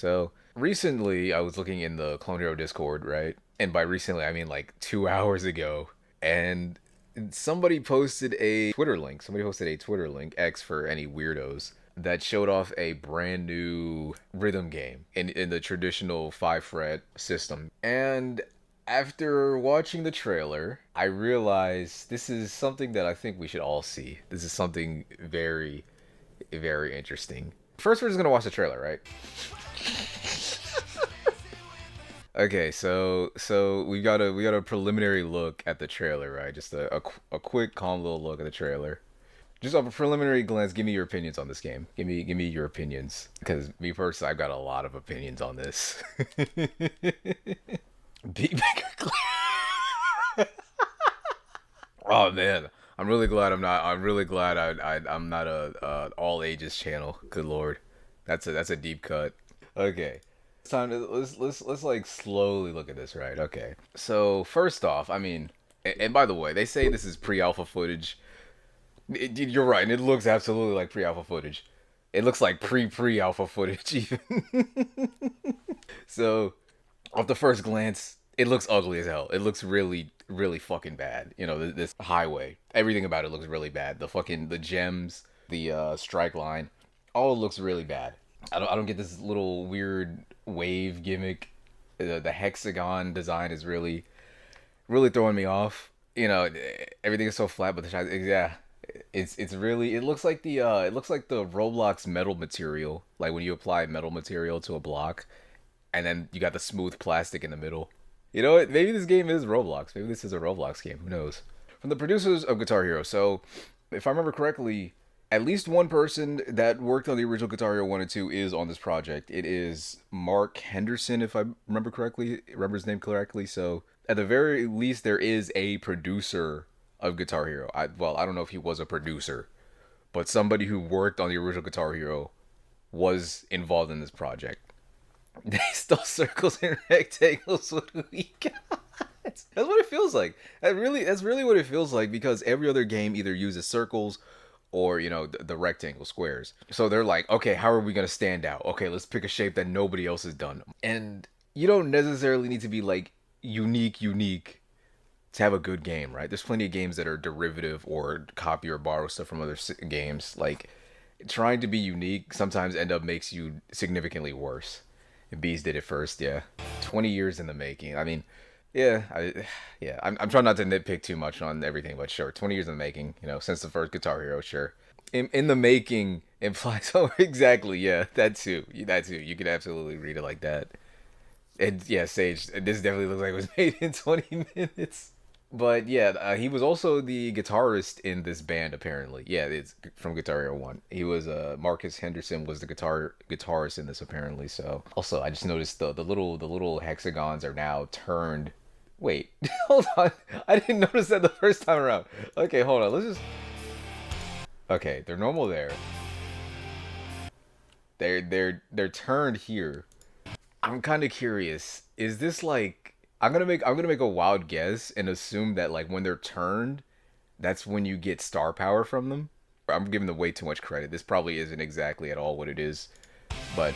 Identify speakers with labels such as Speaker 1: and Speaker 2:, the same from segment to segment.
Speaker 1: So recently, I was looking in the Clone Hero Discord, right? And by recently, I mean like 2 hours ago, and somebody posted a Twitter link. Somebody posted a Twitter link, X for any weirdos, that showed off a brand new rhythm game in the traditional 5 fret system. And after watching the trailer, I realized this is something that I think we should all see. This is something very, very interesting. First, we're just gonna watch the trailer, right? Okay, so we got a preliminary look at the trailer, right? Just a quick, calm little look at the trailer. Just off a preliminary glance, give me your opinions on this game. Give me your opinions, because me personally, I've got a lot of opinions on this. Beat Maker. Oh man, I'm really glad I'm not. I'm really glad I'm not a all ages channel. Good lord, that's a deep cut. Okay, it's time to let's like slowly look at this, right? Okay, so first off, I mean, and by the way, they say this is pre-alpha footage. You're right, and it looks absolutely like pre-alpha footage. It looks like pre-alpha footage even. So off the first glance, it looks ugly as hell. It looks really, really fucking bad. You know, this highway, everything about it looks really bad. The gems, the strike line, all looks really bad. I don't get this little weird wave gimmick. The hexagon design is really, really throwing me off. You know, everything is so flat, but yeah, it's really it looks like the Roblox metal material, like when you apply metal material to a block and then you got the smooth plastic in the middle. You know what? Maybe this game is Roblox. Maybe this is a Roblox game. Who knows? From the producers of Guitar Hero. So, if I remember correctly, at least one person that worked on the original Guitar Hero 1 and 2 is on this project. It is Mark Henderson, if I remember his name correctly. So, at the very least, there is a producer of Guitar Hero. I don't know if he was a producer, but somebody who worked on the original Guitar Hero was involved in this project. They stole circles and rectangles. What do we got? That's what it feels like. That's really what it feels like, because every other game either uses circles or, you know, the rectangle squares. So they're like, okay, how are we gonna stand out? Okay, let's pick a shape that nobody else has done. And you don't necessarily need to be like unique to have a good game, right? There's plenty of games that are derivative or copy or borrow stuff from other games. Like, trying to be unique sometimes end up makes you significantly worse. Bees did it first, yeah. 20 years in the making. I mean, yeah, yeah. I'm trying not to nitpick too much on everything, but sure, 20 years in the making. You know, since the first Guitar Hero, sure. In the making implies, oh, exactly, yeah, that too. That too. You could absolutely read it like that. And yeah, Sage, this definitely looks like it was made in 20 minutes. But yeah, he was also the guitarist in this band apparently. Yeah, it's from Guitar Hero 1. He was Marcus Henderson was the guitarist in this apparently. So also, I just noticed the little hexagons are now turned. Wait, hold on. I didn't notice that the first time around. Okay, hold on. Let's just. Okay, they're normal there. They're turned here. I'm kind of curious. Is this like I'm gonna make a wild guess and assume that like when they're turned, that's when you get star power from them. I'm giving them way too much credit. This probably isn't exactly at all what it is, but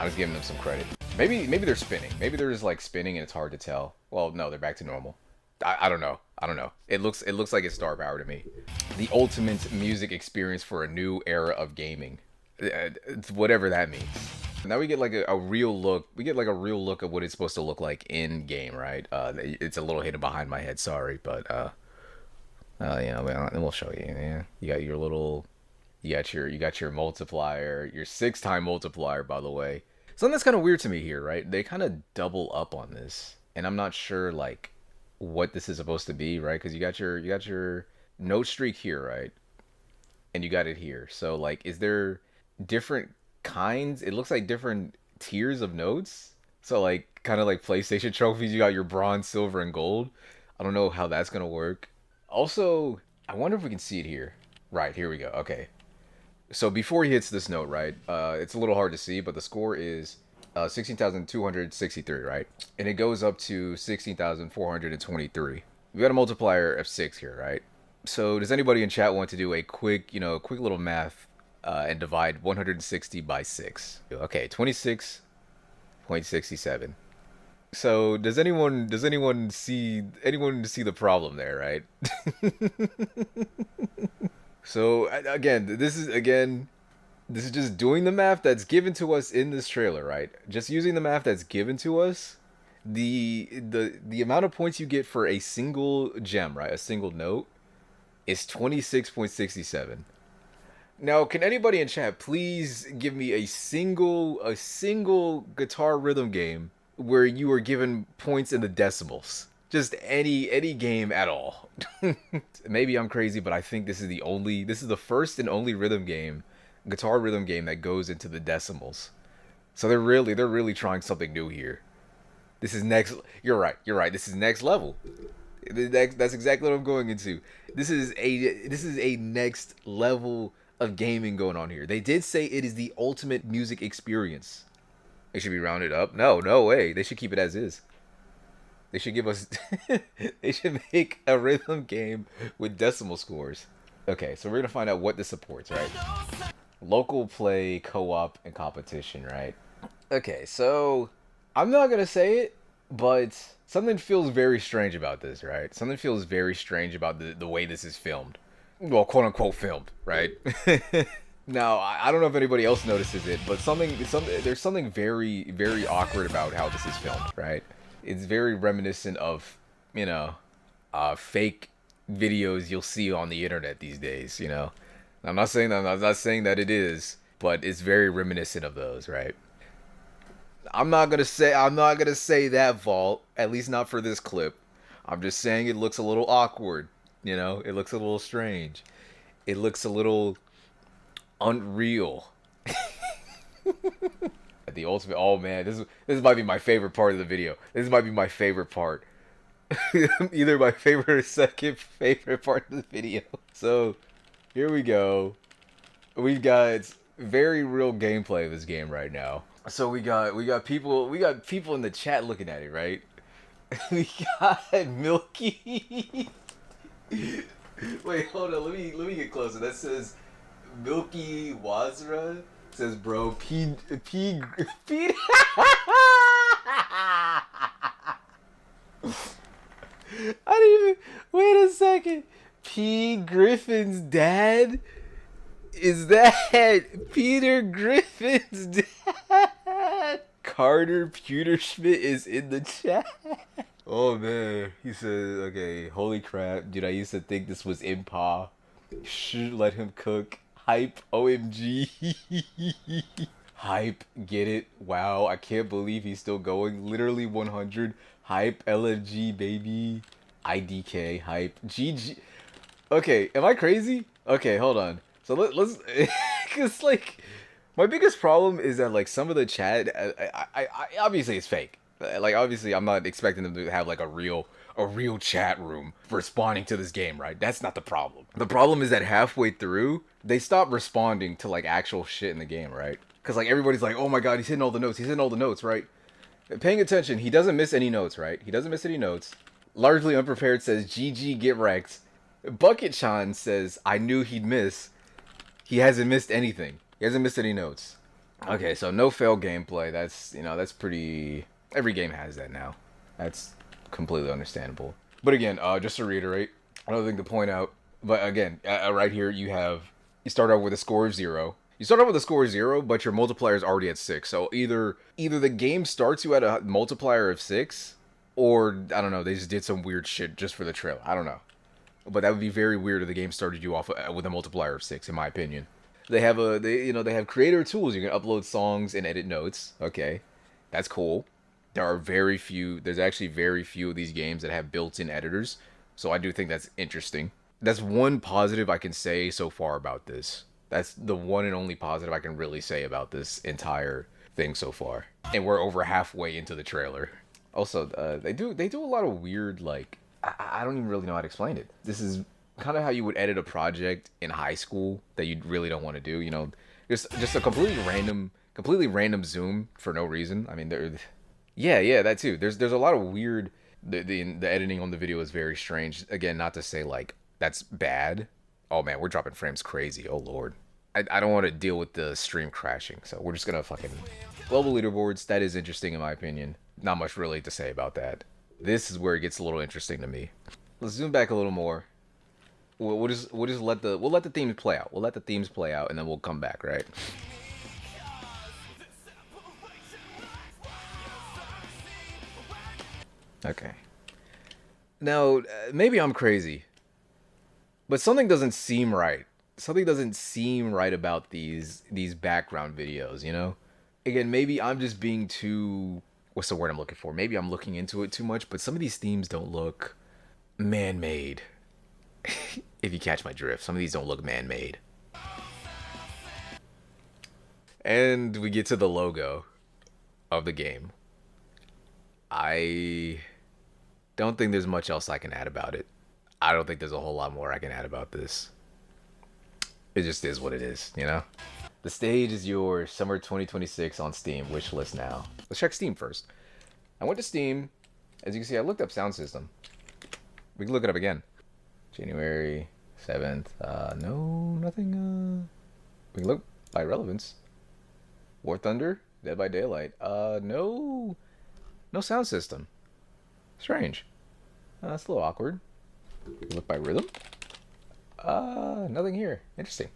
Speaker 1: I was giving them some credit. Maybe they're spinning. Maybe they're just like spinning and it's hard to tell. Well, no, they're back to normal. I don't know. I don't know. It looks like it's star power to me. The ultimate music experience for a new era of gaming. It's whatever that means. Now we get like a real look. We get like a real look of what it's supposed to look like in game, right? It's a little hidden behind my head. Sorry, but you know, we'll show you. Yeah, you got your little, you got your multiplier, your 6-time multiplier, by the way. Something that's kind of weird to me here, right? They kind of double up on this, and I'm not sure like what this is supposed to be, right? Because you got your note streak here, right? And you got it here. So like, is there different kinds? It looks like different tiers of notes. So like, kind of like PlayStation trophies, you got your bronze, silver, and gold. I don't know how that's gonna work. Also, I wonder if we can see it here. Right, here we go. Okay. So before he hits this note, right? It's a little hard to see, but the score is 16,263, right? And it goes up to 16,423. We got a multiplier of 6 here, right? So does anybody in chat want to do a quick, quick little math and divide 160 by 6? Okay, 26 26.67. So does anyone see the problem there, right? So again, this is just doing the math that's given to us in this trailer, right? Just using the math that's given to us, the amount of points you get for a single gem, right? A single note is 26.67. Now, can anybody in chat please give me a single guitar rhythm game where you are given points in the decimals? Just any game at all. Maybe I'm crazy, but I think this is the first and only guitar rhythm game that goes into the decimals. So they're really trying something new here. This is next. You're right. You're right. This is next level. That's exactly what I'm going into. This is a next level of gaming going on here. They did say it is the ultimate music experience. It should be rounded up. No, no way. They should keep it as is. They should give us. They should make a rhythm game with decimal scores. Okay, so we're gonna find out what this supports, right? Local play, co-op, and competition, right? Okay, so I'm not gonna say it, but something feels very strange about this, right? Something feels very strange about the way this is filmed. Well, quote unquote filmed, right? Now, I don't know if anybody else notices it, but there's something very, very awkward about how this is filmed, right? It's very reminiscent of, you know, fake videos you'll see on the internet these days, you know? I'm not saying that it is, but it's very reminiscent of those, right? I'm not gonna say that, Vault, at least not for this clip. I'm just saying it looks a little awkward, you know? It looks a little strange. It looks a little unreal. The ultimate. Oh man, this might be my favorite part of the video. This might be my favorite part. Either my favorite or second favorite part of the video. So here we go. We got very real gameplay of this game right now. So we got people in the chat looking at it, right? We got Milky. Wait, hold on. Let me get closer. That says Milky Wazra. Says bro P. I didn't even. Wait a second. P. Griffin's dad? Is that Peter Griffin's dad? Carter Pewterschmidt is in the chat. Oh man. He says, okay, holy crap. Dude, I used to think this was Impa. Should let him cook. Hype. OMG. Hype. Get it? Wow. I can't believe he's still going. Literally 100. Hype. LFG, baby. IDK. Hype. GG. Okay. Am I crazy? Okay, hold on. So let's. Because, like, my biggest problem is that, like, some of the chat. I obviously it's fake. Like, obviously, I'm not expecting them to have, like, a real chat room responding to this game, right? That's not the problem. The problem is that halfway through, they stop responding to, like, actual shit in the game, right? Because, like, everybody's like, oh my god, he's hitting all the notes. He's hitting all the notes, right? Paying attention, he doesn't miss any notes, right? He doesn't miss any notes. Largely Unprepared says, GG, get wrecked. Bucket Chan says, I knew he'd miss. He hasn't missed anything. He hasn't missed any notes. Okay, so no fail gameplay. That's pretty... Every game has that now. That's completely understandable. But again, just to reiterate, another thing to point out, but again, right here you start out with a score of 0. You start out with a score of 0, but your multiplier is already at 6. So either the game starts you at a multiplier of 6, or, I don't know, they just did some weird shit just for the trailer. I don't know. But that would be very weird if the game started you off with a multiplier of 6, in my opinion. They have creator tools. You can upload songs and edit notes. Okay, that's cool. There's actually very few of these games that have built-in editors. So I do think that's interesting. That's one positive I can say so far about this. That's the one and only positive I can really say about this entire thing so far. And we're over halfway into the trailer. Also, they do a lot of weird, like, I don't even really know how to explain it. This is kind of how you would edit a project in high school that you really don't want to do. You know, just a completely random zoom for no reason. I mean, yeah, that too. There's a lot of weird. The editing on the video is very strange. Again, not to say like that's bad. Oh man, we're dropping frames crazy. Oh lord. I don't want to deal with the stream crashing, so we're just gonna fucking global leaderboards. That is interesting in my opinion. Not much really to say about that. This is where it gets a little interesting to me. Let's zoom back a little more. We'll just let the themes play out. We'll let the themes play out, and then we'll come back, right? Okay. Now, maybe I'm crazy, but something doesn't seem right. Something doesn't seem right about these background videos, you know? Again, maybe I'm just being too, what's the word I'm looking for? Maybe I'm looking into it too much, but some of these themes don't look man-made. If you catch my drift, some of these don't look man-made. And we get to the logo of the game. I don't think there's much else I can add about it. I don't think there's a whole lot more I can add about this. It just is what it is, you know? The stage is yours, summer 2026 on Steam, wishlist now. Let's check Steam first. I went to Steam. As you can see, I looked up sound system. We can look it up again. January 7th. No, nothing. We can look by relevance. War Thunder, Dead by Daylight. No sound system. Strange. That's a little awkward. Look by rhythm. Nothing here. Interesting.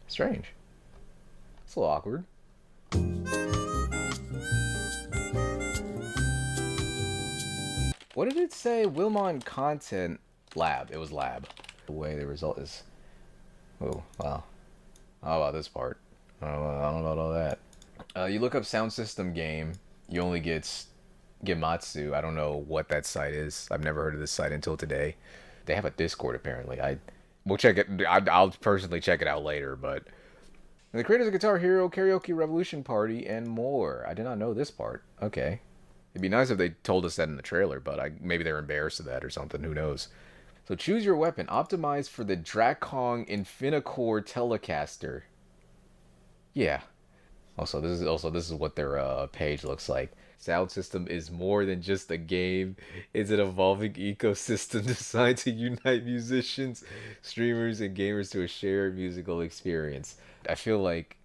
Speaker 1: Strange. It's a little awkward. What did it say? Wilmon Content Lab. It was lab. The way the result is. Oh, wow. How about this part? I don't know about all that. You look up sound system game. You only get Gematsu. I don't know what that site is. I've never heard of this site until today. They have a Discord apparently. We'll check it. I'll personally check it out later. But and the creators of Guitar Hero, Karaoke Revolution Party, and more. I did not know this part. Okay. It'd be nice if they told us that in the trailer, but maybe they're embarrassed of that or something. Who knows? So choose your weapon. Optimized for the Drakong Infinicore Telecaster. Yeah. Also, this is what their page looks like. Sound system is more than just a game. It's an evolving ecosystem designed to unite musicians, streamers, and gamers to a shared musical experience. I feel like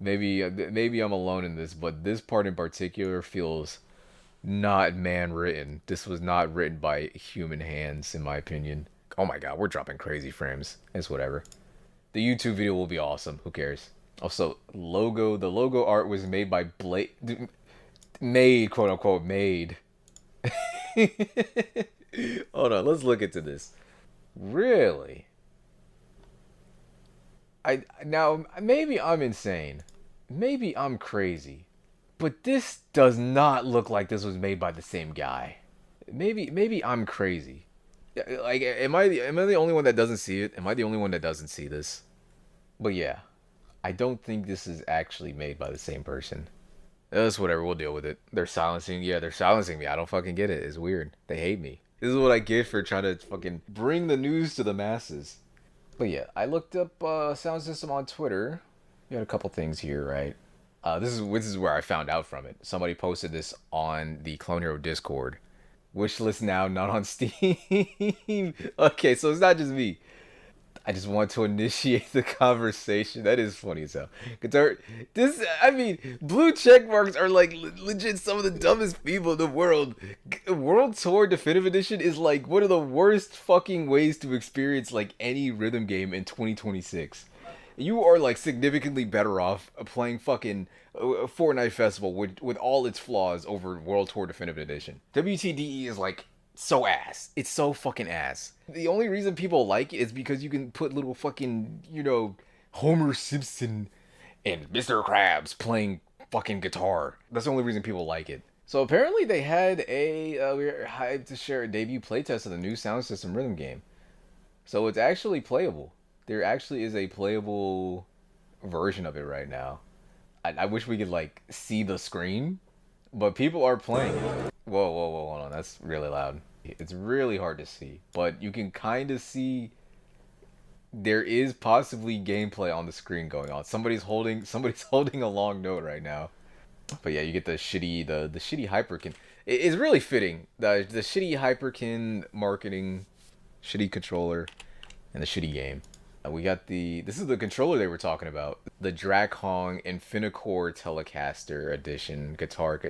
Speaker 1: maybe I'm alone in this, but this part in particular feels not man written. This was not written by human hands, in my opinion. Oh my god, we're dropping crazy frames. It's whatever. The YouTube video will be awesome. Who cares? Also, the logo art was made by quote unquote made. Hold on, let's look into this. Really? Now maybe I'm insane. Maybe I'm crazy. But this does not look like this was made by the same guy. Maybe I'm crazy. Like, am I the only one that doesn't see it? Am I the only one that doesn't see this? But yeah, I don't think this is actually made by the same person. That's whatever, we'll deal with it. They're silencing me. I don't fucking get it. It's weird. They hate me. This is what I get for trying to fucking bring the news to the masses. But yeah, I looked up sound system on Twitter. We had a couple things here, right? This is where I found out from it. Somebody posted this on the Clone Hero Discord. Wishlist now, not on Steam. Okay, so it's not just me. I just want to initiate the conversation. That is funny as hell. Blue check marks are like legit some of the dumbest people in the world. World Tour Definitive Edition is like one of the worst fucking ways to experience like any rhythm game in 2026. You are like significantly better off playing fucking Fortnite Festival with all its flaws over World Tour Definitive Edition. WTDE is like so ass. It's so fucking ass. The only reason people like it is because you can put little fucking, Homer Simpson and Mr. Krabs playing fucking guitar. That's the only reason people like it. So apparently they had we're hyped to share a debut playtest of the new sound system rhythm game. So it's actually playable. There actually is a playable version of it right now. I wish we could like see the screen, but people are playing it. Whoa, hold on. That's really loud. It's really hard to see, but you can kind of see there is possibly gameplay on the screen going on. Somebody's holding a long note right now. But yeah, you get the shitty Hyperkin. It's really fitting. The shitty Hyperkin marketing, shitty controller, and the shitty game. We got this is the controller they were talking about. The Drakhong Infinicore Telecaster Edition guitar.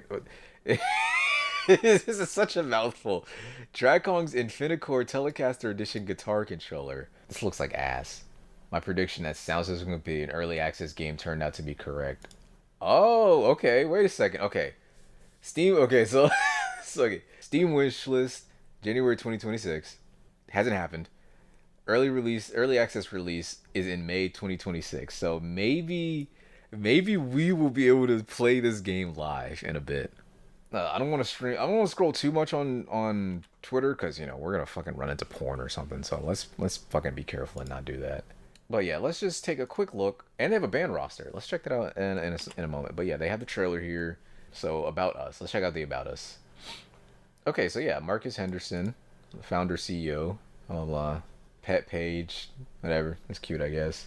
Speaker 1: This is such a mouthful. Drakhong's Infinicore Telecaster Edition guitar controller. This looks like ass. My prediction that Sound System would be an early access game turned out to be correct. Oh, okay. Wait a second. Okay. Steam. Okay, so, okay. Steam wish list January 2026. Hasn't happened. Early access release is in May 2026. So maybe we will be able to play this game live in a bit. I don't want to stream. I don't want to scroll too much on Twitter because we're gonna fucking run into porn or something. So let's fucking be careful and not do that. But yeah, let's just take a quick look. And they have a band roster. Let's check that out in a moment. But yeah, they have the trailer here. So About Us. Let's check out the About Us. Okay, so yeah, Marcus Henderson, founder CEO. Blah blah. Pet page, whatever. It's cute, I guess.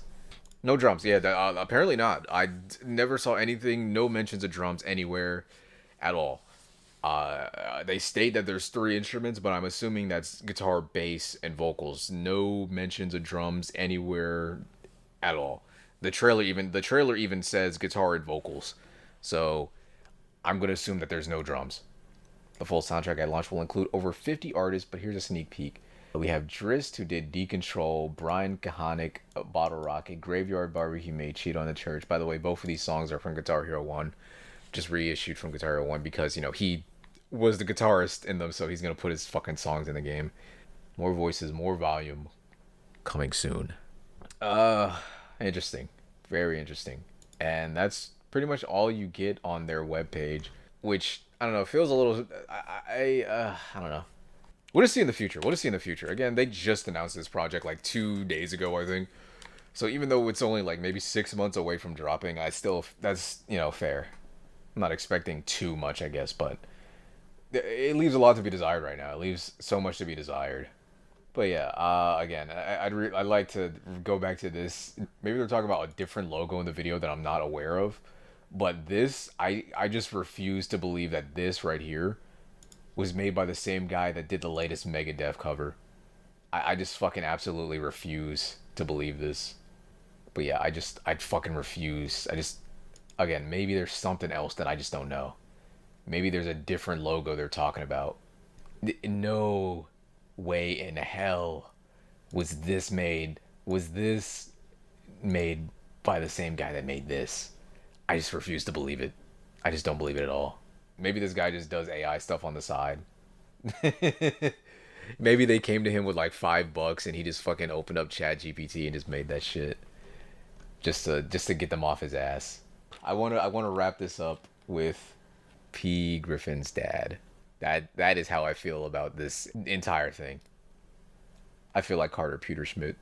Speaker 1: No drums. Yeah, apparently not. Never saw anything. No mentions of drums anywhere, at all. They state that there's three instruments, but I'm assuming that's guitar, bass, and vocals. No mentions of drums anywhere at all. The trailer even says guitar and vocals. So I'm gonna assume that there's no drums. The full soundtrack at launch will include over 50 artists, but here's a sneak peek. We have Drist, who did Decontrol, Brian Kahanik, Bottle Rocket, Graveyard Barbecue made Cheat on the Church. By the way, both of these songs are from Guitar Hero 1, just reissued from Guitar Hero 1 because, he was the guitarist in them, so he's going to put his fucking songs in the game. More voices, more volume, coming soon. Interesting. Very interesting. And that's pretty much all you get on their webpage, which, I don't know, feels a little... I don't know. We'll just see in the future. We'll just see in the future. Again, they just announced this project like 2 days ago, I think. So even though it's only like maybe 6 months away from dropping, that's fair. I'm not expecting too much, I guess, but it leaves a lot to be desired right now. It leaves so much to be desired. But yeah, again, I'd like to go back to this. Maybe they're talking about a different logo in the video that I'm not aware of. But this, I just refuse to believe that this right here was made by the same guy that did the latest Megadeth cover. I just fucking absolutely refuse to believe this. But yeah, I fucking refuse. Again, maybe there's something else that I just don't know. Maybe there's a different logo they're talking about. No way in hell was this made by the same guy that made this. I just refuse to believe it. I just don't believe it at all. Maybe this guy just does AI stuff on the side. Maybe they came to him with like $5 and he just fucking opened up Chat GPT and just made that shit. Just to get them off his ass. I wanna wrap this up with P. Griffin's dad. That is how I feel about this entire thing. I feel like Carter Peterschmidt.